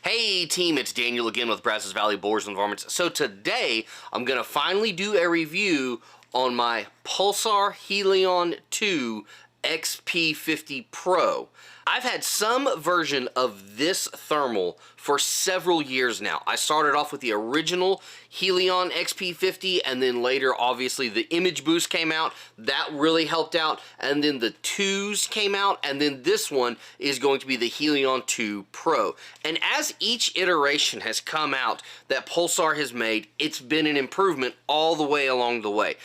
Hey team, it's Daniel again with Brazos Valley Boars and Varmits. So today I'm going to finally do a review on my Pulsar Helion 2 XP50 Pro. I've had some version of this thermal for several years now. I started off with the original Helion XP50, and then later obviously the image boost came out. That really helped out, and then the 2s came out, and then this one is going to be the Helion 2 Pro. And as each iteration has come out that Pulsar has made, it's been an improvement all the way along the way.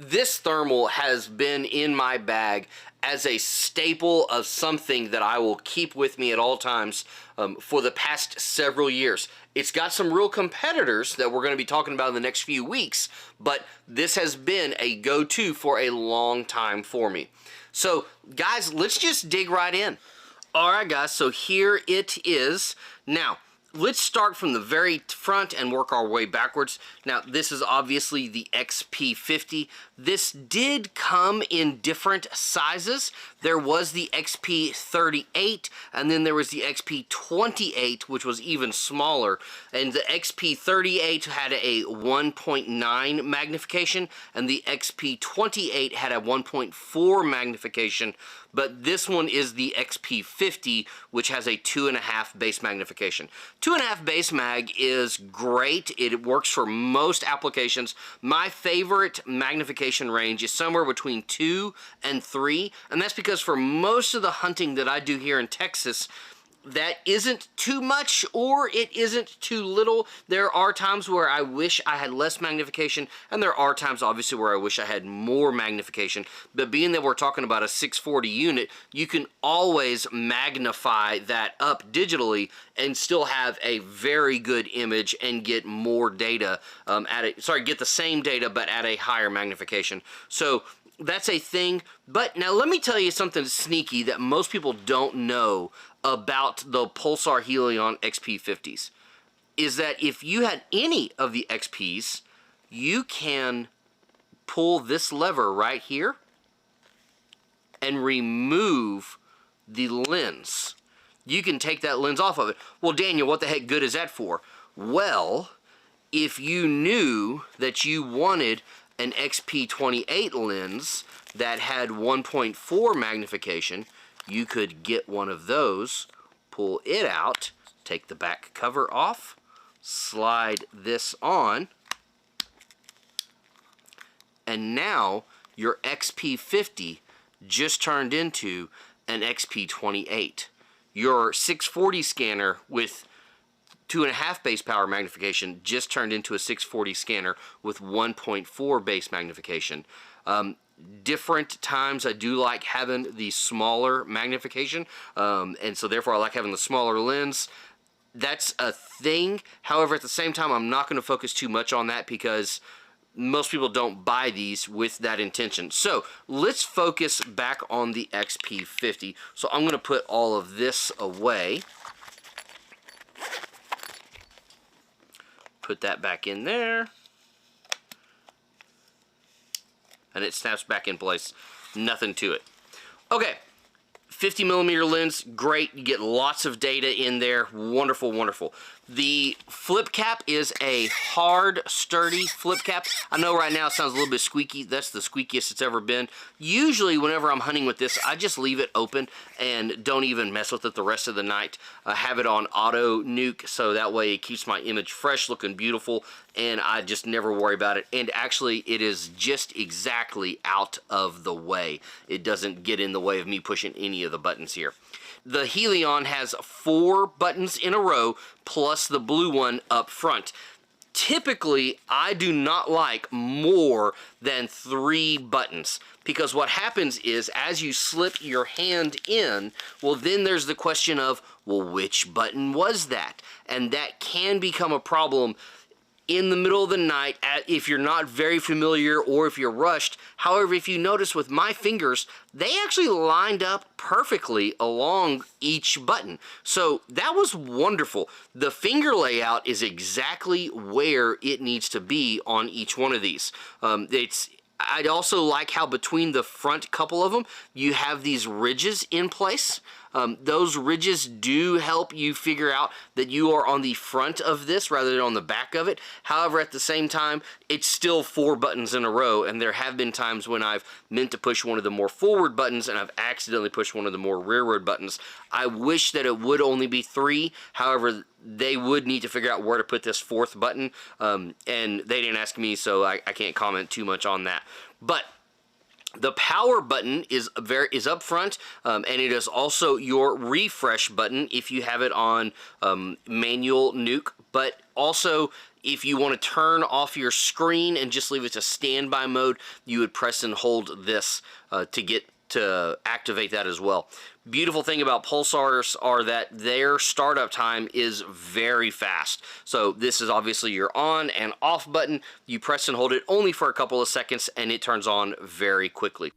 This thermal has been in my bag as a staple of something that I will keep with me at all times for the past several years. It's got some real competitors that we're going to be talking about in the next few weeks, but this has been a go-to for a long time for me. So guys, let's just dig right in. Alright guys, so here it is. Now, let's start from the very front and work our way backwards. Now, this is obviously the XP50. This did come in different sizes. There was the XP38, and then there was the XP28, which was even smaller. And the XP38 had a 1.9 magnification, and the XP28 had a 1.4 magnification. But this one is the XP50, which has a 2.5 base magnification. 2.5 base mag is great. It works for most applications. My favorite magnification range is somewhere between 2 and 3, and that's because for most of the hunting that I do here in Texas, that isn't too much or it isn't too little. There are times where I wish I had less magnification, and there are times obviously where I wish I had more magnification. But being that we're talking about a 640 unit, you can always magnify that up digitally and still have a very good image and get more data get the same data but at a higher magnification. So that's a thing. But now let me tell you something sneaky that most people don't know about the Pulsar Helion XP50s, is that if you had any of the XPs, you can pull this lever right here and remove the lens. You can take that lens off of it. Well, Daniel, what the heck good is that for? Well, if you knew that you wanted an XP28 lens that had 1.4 magnification, you could get one of those, pull it out, take the back cover off, slide this on, and now your XP50 just turned into an XP28. Your 640 scanner with 2.5 base power magnification just turned into a 640 scanner with 1.4 base magnification. Different times I do like having the smaller magnification, and so therefore I like having the smaller lens. That's a thing. However, at the same time, I'm not going to focus too much on that because most people don't buy these with that intention. So let's focus back on the XP50. So I'm going to put all of this away. Put that back in there. And it snaps back in place. Nothing to it. Okay, 50mm lens, great. You get lots of data in there. Wonderful, wonderful. The flip cap is a hard, sturdy flip cap. I know right now it sounds a little bit squeaky. That's the squeakiest it's ever been. Usually whenever I'm hunting with this, I just leave it open and don't even mess with it the rest of the night. I have it on auto nuke, so that way it keeps my image fresh, looking beautiful, and I just never worry about it. And actually, it is just exactly out of the way. It doesn't get in the way of me pushing any of the buttons here. The Helion has 4 buttons in a row, plus the blue one up front. Typically, I do not like more than 3 buttons, because what happens is as you slip your hand in, well, then there's the question of, well, which button was that? And that can become a problem in the middle of the night if you're not very familiar or if you're rushed. However, if you notice with my fingers, they actually lined up perfectly along each button. So that was wonderful. The finger layout is exactly where it needs to be on each one of these. I'd also like how between the front couple of them, you have these ridges in place. Those ridges do help you figure out that you are on the front of this rather than on the back of it. However, at the same time, it's still 4 buttons in a row, and there have been times when I've meant to push one of the more forward buttons and I've accidentally pushed one of the more rearward buttons. I wish that it would only be 3. However, they would need to figure out where to put this 4th button, and they didn't ask me, so I can't comment too much on that. But the power button is up front, and it is also your refresh button if you have it on manual nuke. But also, if you want to turn off your screen and just leave it to standby mode, you would press and hold this to activate that as well. Beautiful thing about Pulsars are that their startup time is very fast. So this is obviously your on and off button. You press and hold it only for a couple of seconds and it turns on very quickly.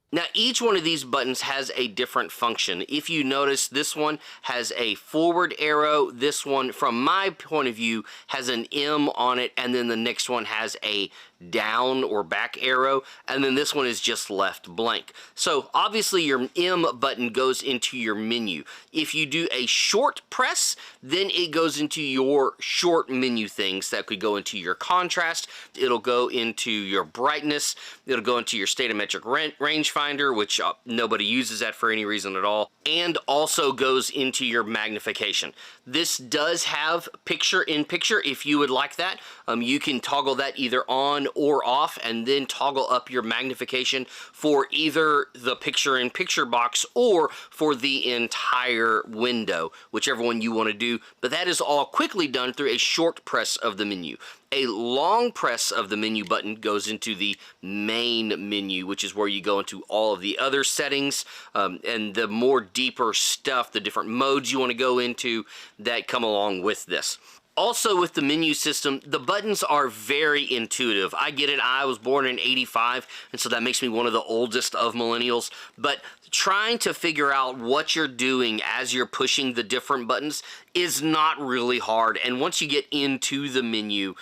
Now, each one of these buttons has a different function. If you notice, this one has a forward arrow. This one, from my point of view, has an M on it, and then the next one has a down or back arrow, and then this one is just left blank. So obviously your M button goes into your menu. If you do a short press, then it goes into your short menu things that could go into your contrast. It'll go into your brightness. It'll go into your statometric rangefinder, which nobody uses that for any reason at all, and also goes into your magnification. This does have picture-in-picture if you would like that. You can toggle that either on or off and then toggle up your magnification for either the picture-in-picture box or for the entire window, whichever one you want to do. But that is all quickly done through a short press of the menu. A long press of the menu button goes into the main menu, which is where you go into all of the other settings and the more deeper stuff, the different modes you want to go into that come along with this. Also, with the menu system, the buttons are very intuitive. I get it, I was born in '85, and so that makes me one of the oldest of millennials, but trying to figure out what you're doing as you're pushing the different buttons is not really hard. And once you get into the menu,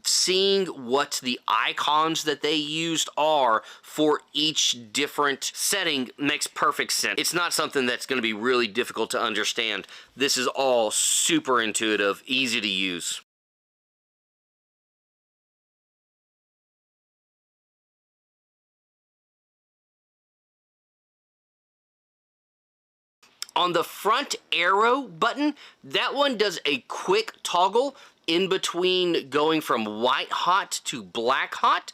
seeing what the icons that they used are for each different setting makes perfect sense. It's not something that's going to be really difficult to understand. This is all super intuitive, easy to use. On the front arrow button, that one does a quick toggle in between going from white hot to black hot.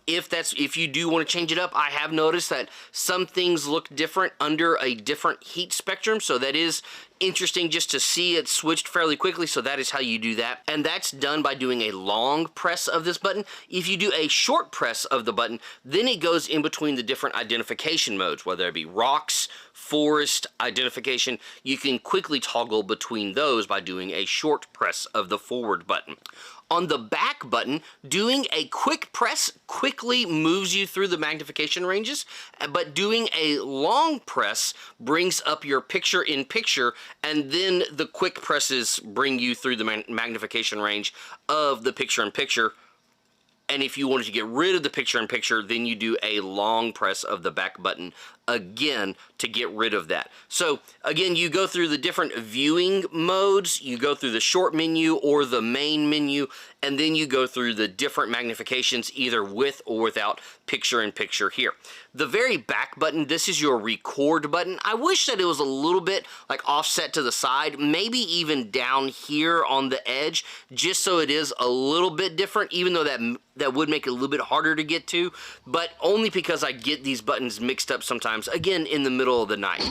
If you do want to change it up, I have noticed that some things look different under a different heat spectrum, so that is interesting just to see it switched fairly quickly. So that is how you do that, and that's done by doing a long press of this button. If you do a short press of the button, then it goes in between the different identification modes, whether it be rocks, forest, identification. You can quickly toggle between those by doing a short press of the forward button. On the back button, doing a quick press quickly moves you through the magnification ranges, but doing a long press brings up your picture-in-picture, and then the quick presses bring you through the magnification range of the picture-in-picture. And if you wanted to get rid of the picture-in-picture, then you do a long press of the back button again to get rid of that. So again, you go through the different viewing modes, you go through the short menu or the main menu, and then you go through the different magnifications either with or without picture-in-picture here. The very back button, this is your record button. I wish that it was a little bit like offset to the side, maybe even down here on the edge, just so it is a little bit different, even though that would make it a little bit harder to get to, but only because I get these buttons mixed up sometimes, again, in the middle of the night.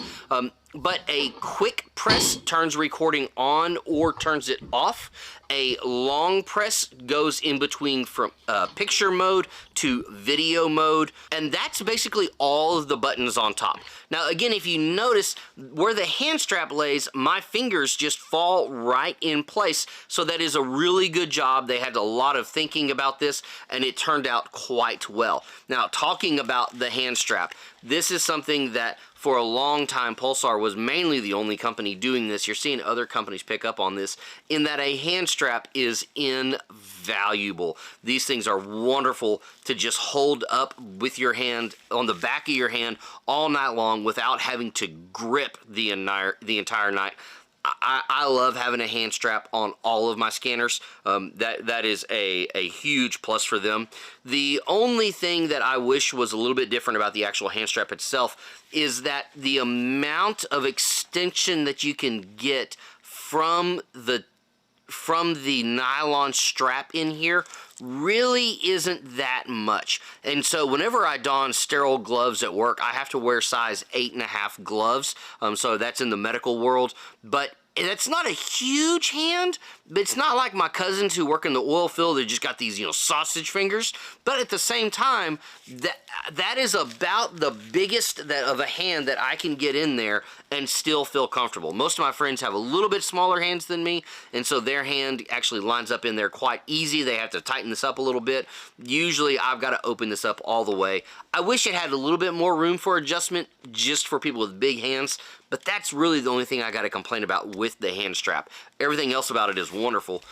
but a quick press turns recording on or turns it off. A long press goes in between from picture mode to video mode, and that's basically all of the buttons on top. Now again, if you notice where the hand strap lays, my fingers just fall right in place, so that is a really good job. They had a lot of thinking about this, and it turned out quite well. Now, talking about the hand strap, this is something that for a long time Pulsar was mainly the only company doing this. You're seeing other companies pick up on this, in that a hand strap is invaluable. These things are wonderful to just hold up with your hand on the back of your hand all night long without having to grip the entire night. I love having a hand strap on all of my scanners. That is a huge plus for them. The only thing that I wish was a little bit different about the actual hand strap itself is that the amount of extension that you can get from the nylon strap in here really isn't that much. And so whenever I don sterile gloves at work, I have to wear size 8.5 gloves. So that's in the medical world. But that's not a huge hand, but it's not like my cousins who work in the oil field. They just got these, you know, sausage fingers. But at the same time, that is about the biggest of a hand that I can get in there and still feel comfortable. Most of my friends have a little bit smaller hands than me, and so their hand actually lines up in there quite easy. They have to tighten this up a little bit. Usually I've got to open this up all the way. I wish it had a little bit more room for adjustment just for people with big hands, but that's really the only thing I got to complain about with the hand strap. Everything else about it is wonderful.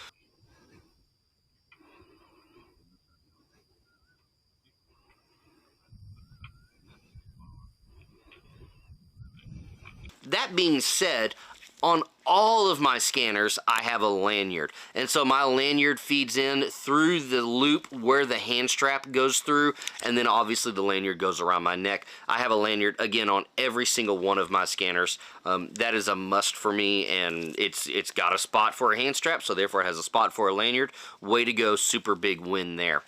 That being said, on all of my scanners, I have a lanyard. And so my lanyard feeds in through the loop where the hand strap goes through, and then obviously the lanyard goes around my neck. I have a lanyard, again, on every single one of my scanners. That is a must for me, and it's got a spot for a hand strap, so therefore it has a spot for a lanyard. Way to go, super big win there.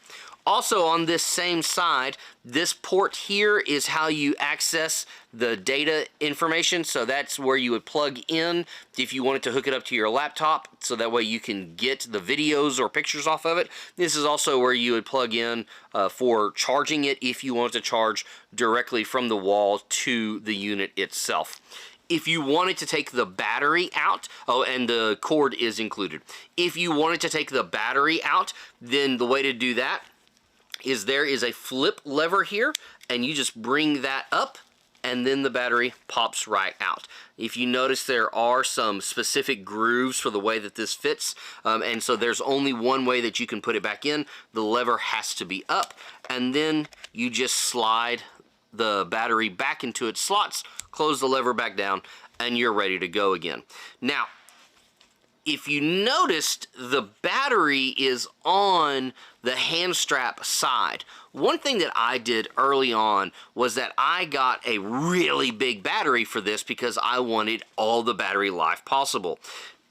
Also on this same side, this port here is how you access the data information. So that's where you would plug in if you wanted to hook it up to your laptop, so that way you can get the videos or pictures off of it. This is also where you would plug in for charging it if you want to charge directly from the wall to the unit itself. If you wanted to take the battery out, oh, and the cord is included. If you wanted to take the battery out, then the way to do that is there is a flip lever here, and you just bring that up, and then the battery pops right out. If you notice, there are some specific grooves for the way that this fits, and so there's only one way that you can put it back in. The lever has to be up, and then you just slide the battery back into its slots, close the lever back down, and you're ready to go again. Now, if you noticed, the battery is on the hand strap side. One thing that I did early on was that I got a really big battery for this because I wanted all the battery life possible.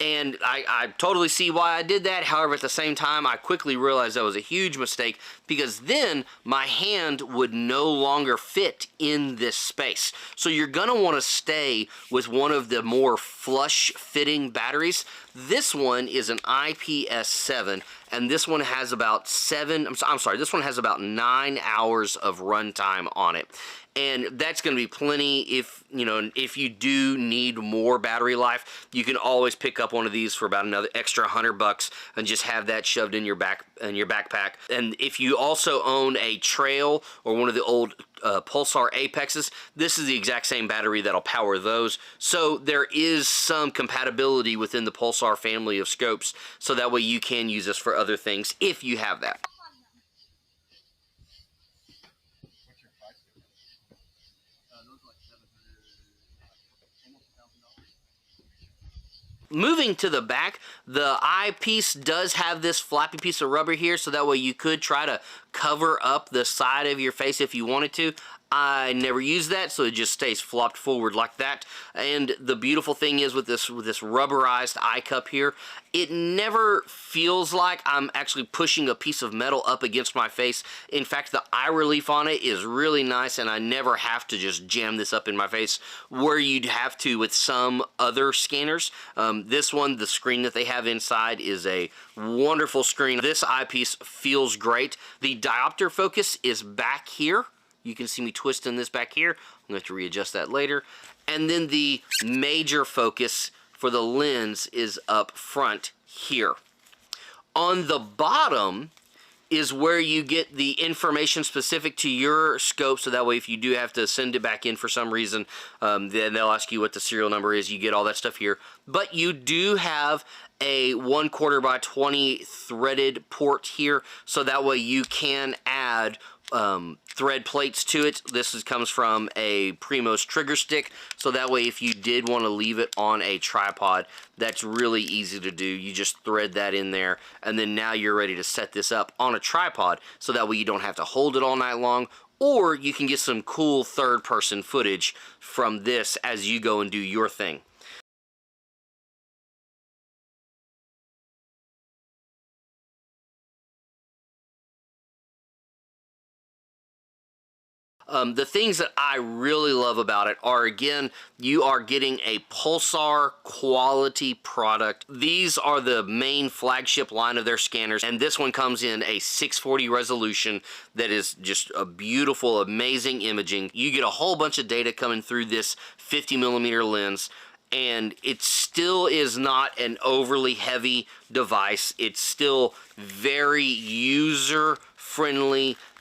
And I totally see why I did that. However, at the same time, I quickly realized that was a huge mistake, because then my hand would no longer fit in this space. So you're going to want to stay with one of the more flush fitting batteries. This one is an IPS7, and this one has about this one has about 9 hours of runtime on it. And that's going to be plenty. If you do need more battery life, you can always pick up one of these for about another extra $100 and just have that shoved in your backpack. And if you also own a Trail or one of the old Pulsar Apexes, this is the exact same battery that'll power those. So there is some compatibility within the Pulsar family of scopes, so that way you can use this for other things if you have that. Moving to the back, the eyepiece does have this flappy piece of rubber here, so that way you could try to cover up the side of your face if you wanted to. I never use that, so it just stays flopped forward like that. And the beautiful thing is with this rubberized eye cup here, it never feels like I'm actually pushing a piece of metal up against my face. In fact, the eye relief on it is really nice, and I never have to just jam this up in my face where you'd have to with some other scanners. This one, the screen that they have inside is a wonderful screen. This eyepiece feels great. The diopter focus is back here. You can see me twisting this back here. I'm going to have to readjust that later. And then the major focus for the lens is up front here. On the bottom is where you get the information specific to your scope, so that way if you do have to send it back in for some reason, then they'll ask you what the serial number is. You get all that stuff here. But you do have a 1/4 by 20 threaded port here, so that way you can add thread plates to it. This comes from a Primos trigger stick, so that way if you did want to leave it on a tripod, that's really easy to do. You just thread that in there, and then now you're ready to set this up on a tripod, so that way you don't have to hold it all night long, or you can get some cool third-person footage from this as you go and do your thing. The things that I really love about it are, again, you are getting a Pulsar quality product. These are the main flagship line of their scanners, and this one comes in a 640 resolution that is just a beautiful, amazing imaging. You get a whole bunch of data coming through this 50mm lens, and it still is not an overly heavy device. It's still very user-friendly.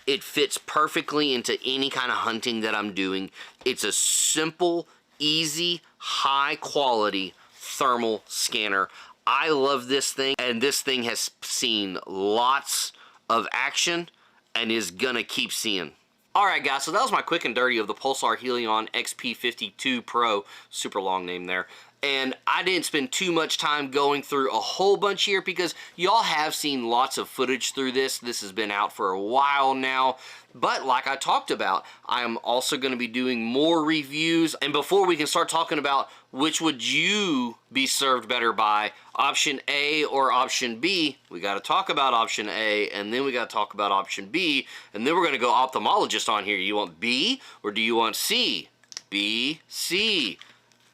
It fits perfectly into any kind of hunting that I'm doing. It's a simple, easy, high-quality thermal scanner. I love this thing, and this thing has seen lots of action and is gonna keep seeing. Alright guys, so that was my quick and dirty of the Pulsar Helion XP52 Pro, super long name there. And I didn't spend too much time going through a whole bunch here because y'all have seen lots of footage through this. This has been out for a while now. But like I talked about, I am also going to be doing more reviews. And before we can start talking about which would you be served better by, option A or option B, we got to talk about option A, and then we got to talk about option B, and then we're going to go ophthalmologist on here. You want B or do you want C? B, C.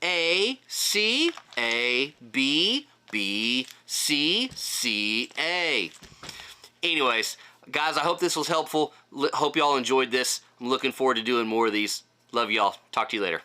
A, C, A, B, B, C, C, A. Anyways, guys, I hope this was helpful. Hope y'all enjoyed this. I'm looking forward to doing more of these. Love y'all. Talk to you later.